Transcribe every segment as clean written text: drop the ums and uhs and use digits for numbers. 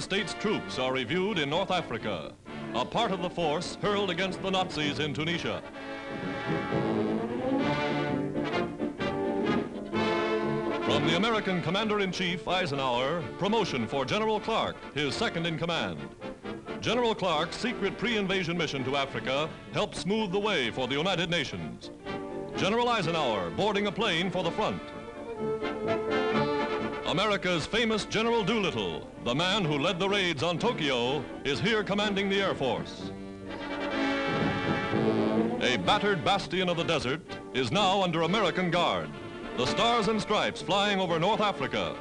States troops are reviewed in North Africa, a part of the force hurled against the Nazis in Tunisia. From the American Commander-in-Chief, Eisenhower, promotion for General Clark, his second in command. General Clark's secret pre-invasion mission to Africa helped smooth the way for the United Nations. General Eisenhower boarding a plane for the front. America's famous General Doolittle, the man who led the raids on Tokyo, is here commanding the Air Force. A battered bastion of the desert is now under American guard. The Stars and Stripes flying over North Africa.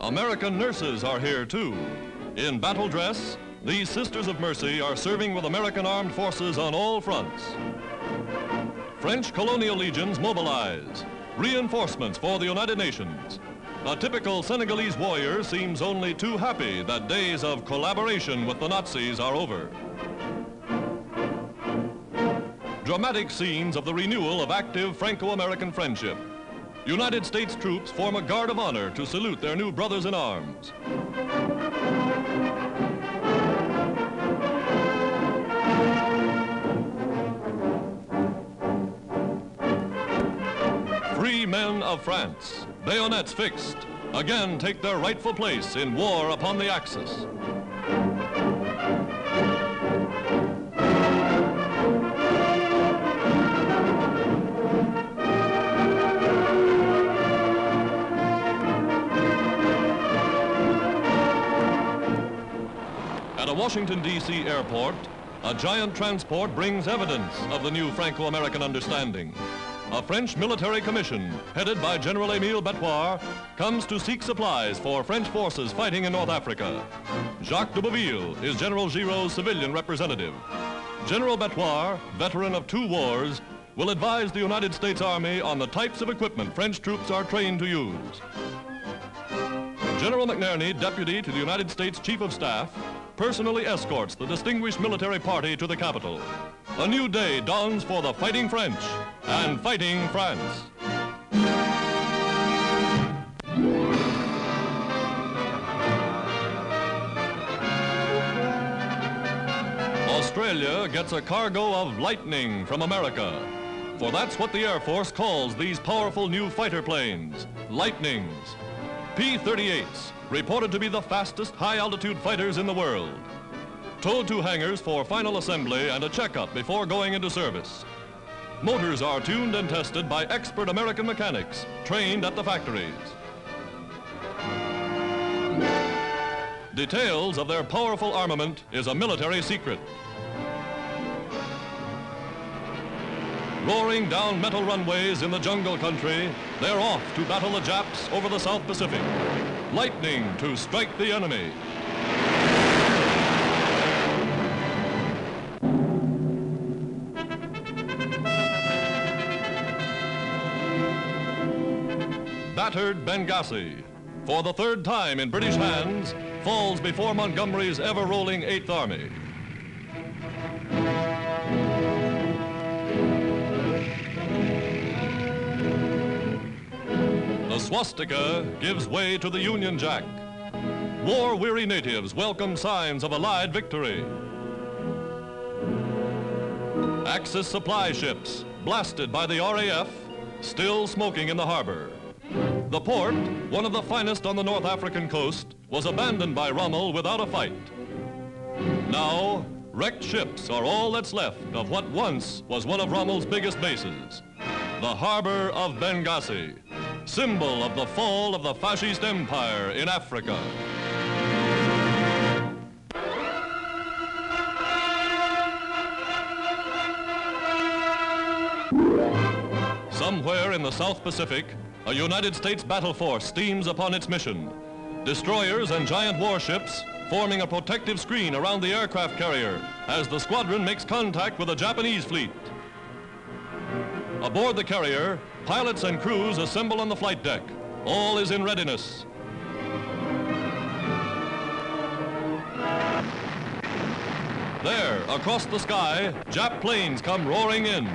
American nurses are here too. In battle dress, these Sisters of Mercy are serving with American armed forces on all fronts. French colonial legions mobilize. Reinforcements for the United Nations. A typical Senegalese warrior seems only too happy that days of collaboration with the Nazis are over. Dramatic scenes of the renewal of active Franco-American friendship. United States troops form a guard of honor to salute their new brothers in arms. Free men of France, bayonets fixed, again take their rightful place in war upon the Axis. At a Washington, D.C. airport, a giant transport brings evidence of the new Franco-American understanding. A French military commission, headed by General Émile Betoir, comes to seek supplies for French forces fighting in North Africa. Jacques de Bouville is General Giraud's civilian representative. General Betoir, veteran of 2 wars, will advise the United States Army on the types of equipment French troops are trained to use. General McNerney, deputy to the United States Chief of Staff, personally escorts the distinguished military party to the capital. A new day dawns for the fighting French and fighting France. Australia gets a cargo of lightning from America. For that's what the Air Force calls these powerful new fighter planes, Lightnings. P-38s, reported to be the fastest high-altitude fighters in the world. Towed to hangars for final assembly and a checkup before going into service. Motors are tuned and tested by expert American mechanics, trained at the factories. Details of their powerful armament is a military secret. Roaring down metal runways in the jungle country, they're off to battle the Japs over the South Pacific. Lightning to strike the enemy. Battered Benghazi, for the 3rd time in British hands, falls before Montgomery's ever-rolling 8th Army. The swastika gives way to the Union Jack. War-weary natives welcome signs of Allied victory. Axis supply ships, blasted by the RAF, still smoking in the harbor. The port, one of the finest on the North African coast, was abandoned by Rommel without a fight. Now, wrecked ships are all that's left of what once was one of Rommel's biggest bases, the harbor of Benghazi, symbol of the fall of the fascist empire in Africa. Somewhere in the South Pacific, a United States battle force steams upon its mission. Destroyers and giant warships forming a protective screen around the aircraft carrier as the squadron makes contact with a Japanese fleet. Aboard the carrier, pilots and crews assemble on the flight deck. All is in readiness. There, across the sky, Jap planes come roaring in.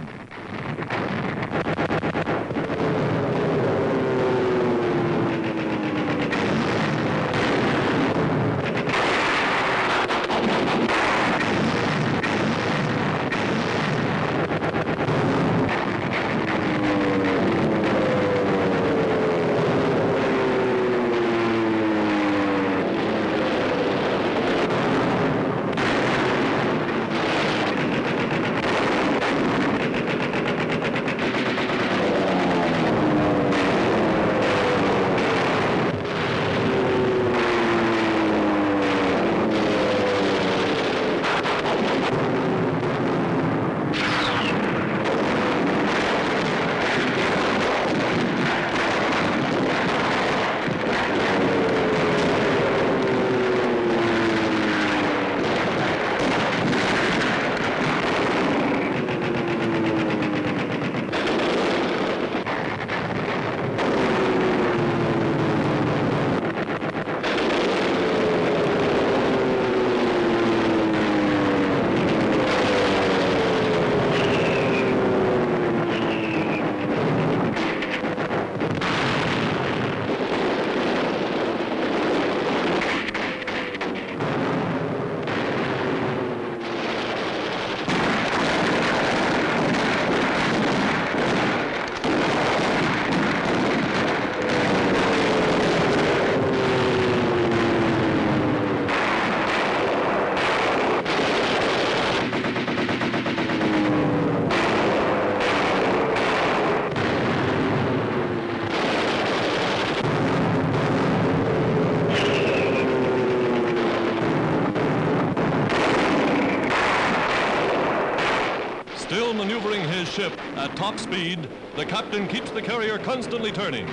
Still maneuvering his ship at top speed, the captain keeps the carrier constantly turning.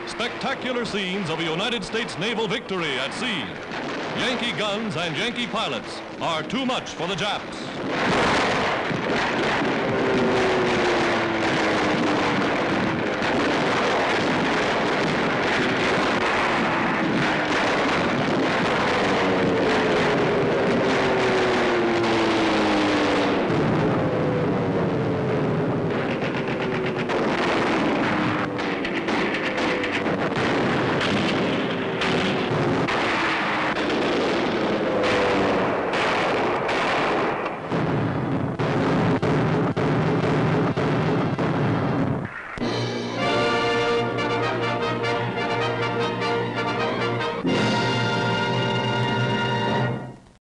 Spectacular scenes of a United States naval victory at sea. Yankee guns and Yankee pilots are too much for the Japs.